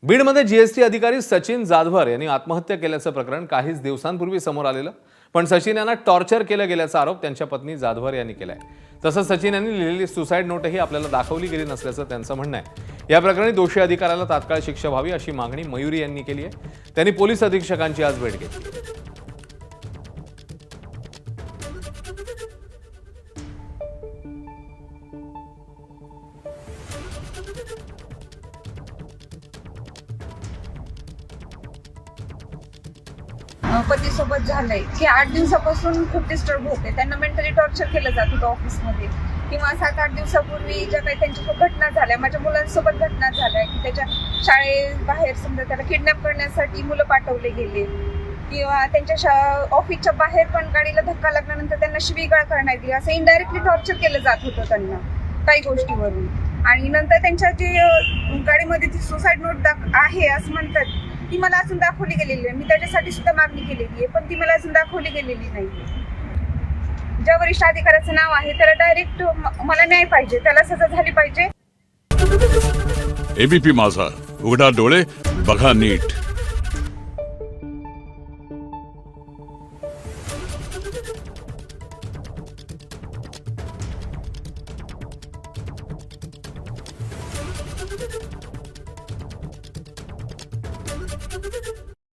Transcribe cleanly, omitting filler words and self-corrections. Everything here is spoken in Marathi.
बीडमध्ये जीएसटी अधिकारी सचिन जाधवर यांनी आत्महत्या केल्याचं प्रकरण काहीच दिवसांपूर्वी समोर आलेलं, पण सचिन यांना टॉर्चर केलं गेल्याचा आरोप त्यांच्या पत्नी जाधवर यांनी केलाय। तसंच सचिन यांनी लिहिलेली सुसाईड नोटही आपल्याला दाखवली गेली नसल्याचं त्यांचं म्हणणं आहे। या प्रकरणी दोषी अधिकाऱ्याला तात्काळ शिक्षा व्हावी अशी मागणी मयुरी यांनी केली आहे। त्यांनी पोलीस अधीक्षकांची आज भेट घेतली। पतीसोबत झालंय की 8 दिवसापासून खूप डिस्टर्ब होते। त्यांना मेंटली टॉर्चर केलं जात होतं ऑफिसमध्ये, किंवा 7-8 दिवसापूर्वी ज्या काही त्यांच्यासोबत घटना झाल्या, माझ्या मुलांसोबत घटना झाल्या की त्याच्या शाळेबाहेर समजा त्याला किडनॅप करण्यासाठी मुलं पाठवले गेले, किंवा त्यांच्या ऑफिसच्या बाहेर पण गाडीला धक्का लागल्यानंतर त्यांना शिवीगाळ करण्यात गेली। असं इनडायरेक्टली टॉर्चर केलं जात होतं त्यांना काही गोष्टीवरून। आणि नंतर त्यांच्या जी गाडीमध्ये ती सुसाईड नोट आहे असं म्हणतात, ती मला अजून दाखवली गेलेली आहे। मी त्याच्यासाठी सुद्धा मागणी केलेली आहे, पण ती मला अजून दाखवली गेलेली नाही। ज्या वरिष्ठ अधिकाऱ्याचं नाव आहे त्याला डायरेक्ट मला न्याय पाहिजे, त्याला सजा झाली पाहिजे। एबीपी माझा, उघडा डोळे बघा नीट।